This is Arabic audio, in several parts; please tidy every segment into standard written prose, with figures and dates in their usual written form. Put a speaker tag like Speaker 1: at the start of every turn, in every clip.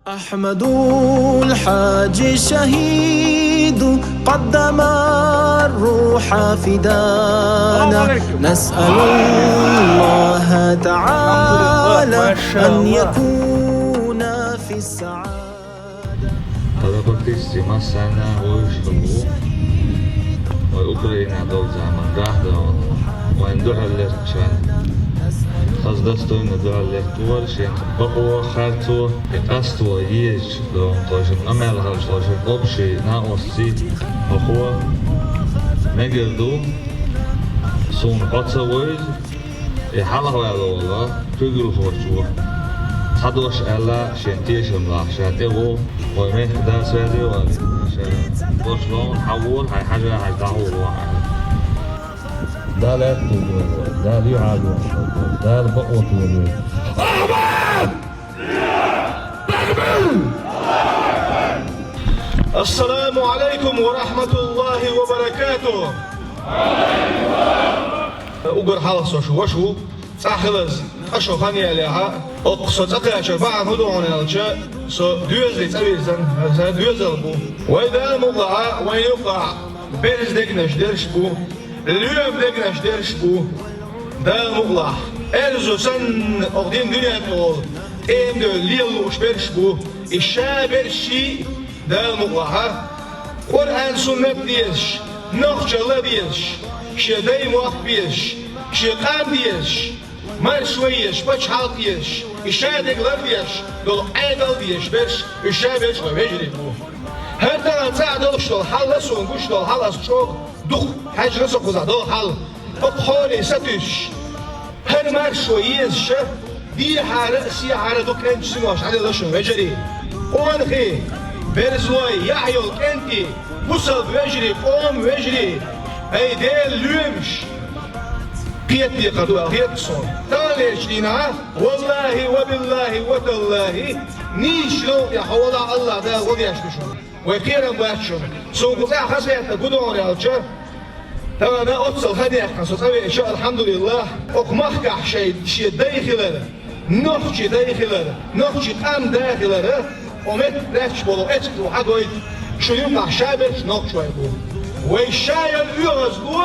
Speaker 1: أحمد الحاج شهيد قدم الروح فدانا، نسأل الله تعالى أن يكون في السعادة.
Speaker 2: Tadapaktisti masana ويشتغلوا وأوكرانيا دول زمان قاعدة ويندوها الليرتشان خزدستوين دول الليرتوال شين بقوا خارتو أستوا يج دون طاشن أمال هالش طاشن أبشي ناقصي أخوا نجدو سون قطويز يحلق والله تقول خورجوا حدوش ألا شنتيش ملاح شاتيغو ومه دا سوالي وشلون حول هاي حاجة هاي دعوة واحد دا لا تقول دا لي عادو دا البقوة تقول
Speaker 3: السلام عليكم ورحمة الله وبركاته. أقول حالس وشو ساخلز أشو خاني عليها أقصد أقيا شربعا هدوعون الجاء دوزلي تأويزن دوزلبو وإذا مقلعا وين يقع بيرز دقناش درشبو اليوم دقناش درشبو دا مقلع أرزو سن أقدين دنيا تقول إن دو ليل وشبرشبو الشابرشي دا مقلع قرآن سنة ديش نخجل ديش شداي موقف بيش شقام ديش مرشويش بچ حالقيش الشادق لرديش دول عيدل ديش برش الشابش ويجري بو هر تعدل شدول حل سونگوش دول حل شوق دخ حجر سقوزا دول حل اقحولي ستش هر مرشويش دي حارة سي حارة دو كنج سنوش عدل لشن ويجري قوانخي برزلوي يحيو كنتي بوصل ويجري قوم ويجري اي ديل لومش قيتني قدوة قيتصون تاليش لنا والله وبالله وتالله نيشلو يا حولا الله دا غديش بشون ويقيرا باشون سوقتا خسيتا قدون يالجا تانا أتصل خديح قصصوي إن شاء الحمد لله أقمخكح شيء داخلة نخشي داخلة نخشي قام داخلة ومت رفش بولو اتكتو حدويد شو يمقع شابش نخشو يقول ويشايل يغزلو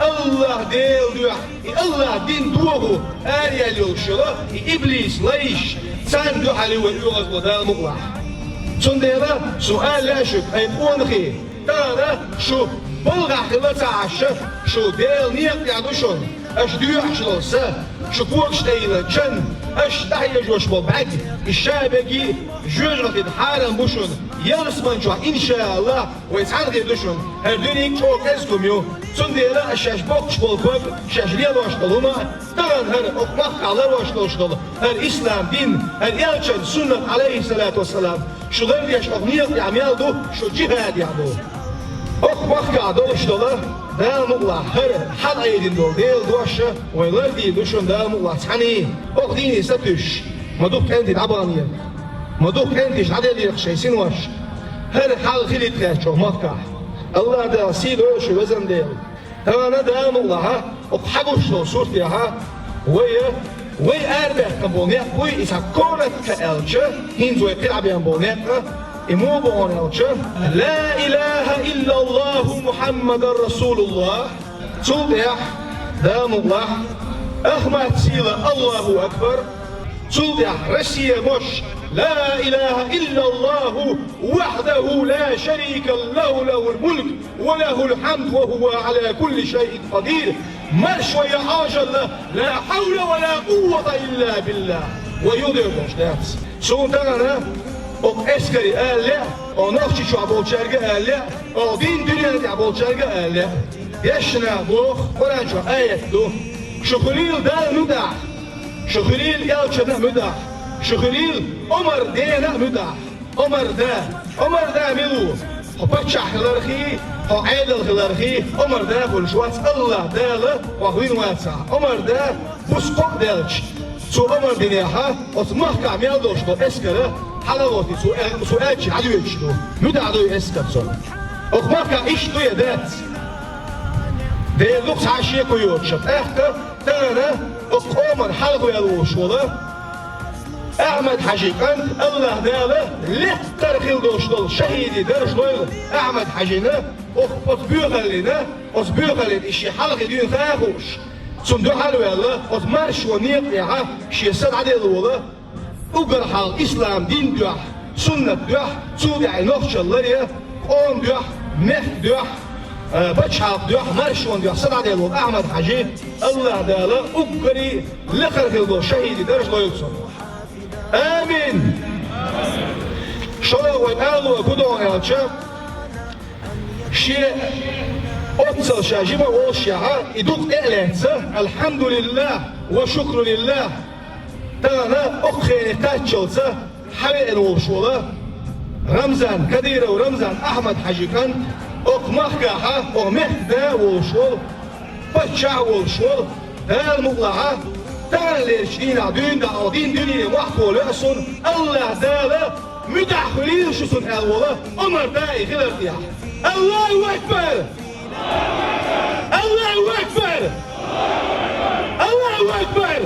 Speaker 3: الله ديل دوح الله دين دوغو آريا ليوشلا إبليس ليش سان دوح عليه ويغزلو دا المقلع تنديرا سؤال لا شك أي قوانخي تانا شو بلغا خلطة عشا شو ديل نيق يعدوشون اش دوح شلوسا شو كوكش تايلة جن اش تحيا جوش ببعك الشابكي جوجرة الحالم بوشون يرسمن جوا إن شاء الله ويتعرض يدوشون هردونيك شوك ازكميو تنديرا الشاش بوكش بولكوك شاش ليلوش بلوما تران هر اقمق على روش دول هر إسلام دين هر يالشن سنة عليه الصلاة والسلام شو لرديش أغنية يعمل دو شو جهاد يعمل اقمق عدولش دولا دا مقلع هر حد عيدين دول ديل دوشة ويلردي دوشون دا مقلع تحني اقديني ستوش مدوك انتي دعبانية مدوك انتيش عدد يخشي سنوش هر حال خيلي تخيش اقمق الله دا سيدو شو وزن ديل تانا دا مقلع اقحبوش دول صورتي ها وي اربح كمبونيك وي إسا كونت كألجة هنزو يقلع بيانبونيك إمو بونيك لا إله إلا الله محمد رسول الله تلدح دام الله أحمد سيلة الله أكبر تلدح رسية مش لا إله إلا الله وحده لا شريك له له الملك وله الحمد وهو على كل شيء قدير مرشوى يا عاجل لا حول ولا قوة إلا بالله ويودر مجدات سونتانا o eskeri elle, o nafçı şu abolçerge elle, o din dünyada abolçerge elle. Yaşına bu, Kur'an şu ayet bu. Şuhulil da müdah, şuhulil yalçına müdah, şuhulil Ömer diyene müdah, Ömer da milu. Hopaçah hılarhi, o aydıl hılarhi, Ömer da bulşuat Allah dağlı, vahvin vatsa. Ömer da buskok delç. Su Ömer dineha, o mahkam yaldoştu eskeri, حلواتي سؤالش عدو يشتو مدى عدو يسكت صار أخبارك إيش تو يدات ده لوكس عشية كيوتشت إحكا تانا أقومر حلقو يلوش ولا Ahmet Hacı kan Allah Teala lehter kıldığıştol şehidi derşloy Ahmet Hacı'nı os büyükelliğine os büyükelliğin işi halk ediyor kayakmış. Son duhalı valla os marş ve niyet yaha şiyasat adeli ola ugar hal İslam din duah sünnet duah Suudi nokçalar ya on duah meh duah baş halk duah marş ve duah sad adeli ola Ahmet Hacı Allah Teala ugari lehter kıldığış şehidi derşloy olsun. Amin. Şöyle oynalı ve kudu oynayalım. Şi otsal şajima o şaha iduk eğlense elhamdülillah ve şükrülillah. Tana okhiyeni taçılsa habe'en oluşola Ramzan Kadir ve Ramzan Ahmet Hacı kan okmahkaha o mehde oluşol paça oluşol el muğlaha Tanrı'nın düğünde o din dünyayı mahvolursun Allah Teala müdahili şusun evvela onlar da ikiler diye Allahu Ekber Allahu Ekber Allahu Ekber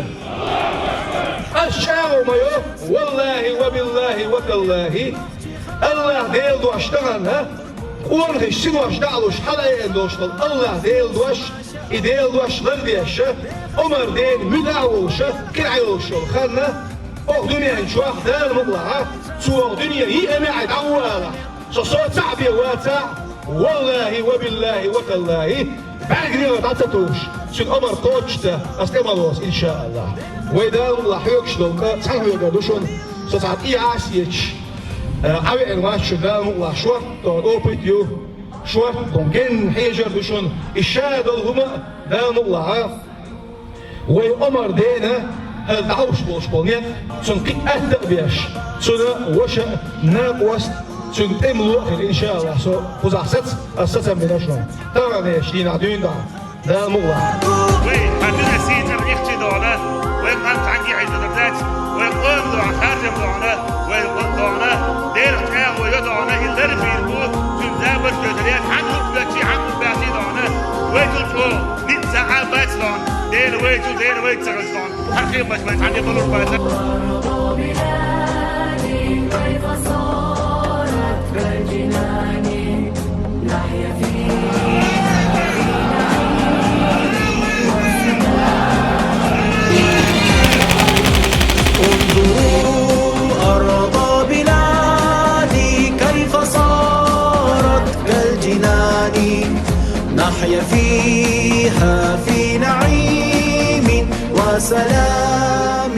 Speaker 3: Aşağı olmuyor vallahi ve billahi ve tallahi Allah değil duaştan ha Ulan hiçsin duaştan halaya duaştan Allah değil duaş İdeal duaşlar diyeşe Ömer değil müdahil oluşa kir'ay oluşa خلنا o dünyanın şu ahtar muğlaha şu dünyayı emeğe davvala صوت صعب واسع والله وبالله وتالله بعد تعطتوش شن أمر قوتشته أستمروا إن شاء الله وإذا الله يكشلون صحوا يقدرون صعب إيعاسيش أبي أنواع شغال الله شو تودوبيتيو شو تونكن حيجر دوشون الشهادة هما دام الله وأمر دينا الدعوش بوشبونيا شن قيت أهدأ بيش شن وش ناقوست شن تملو إن شاء الله سو وزعسات أساسا بنشون ترى نيشتين عدين دام الله
Speaker 4: وي هدنا سيتر إختي دونا وين أنت عندي عيد درجات وين قوم دوع خارج دوعنا وين دوعنا دير تاع ويدوعنا إلا في البوت تنزابت جدريات عنه بلاتي عنه بلاتي دوعنا ويتو تو نتسا عبات دون دير ويتو تغزون حقيقة باش ما عندي بلور بلاتك
Speaker 5: كيف صارت كالجنان نحيا
Speaker 1: انظروا أرض بلادي كيف صارت كالجنان نحيا فيها في نعيم وسلام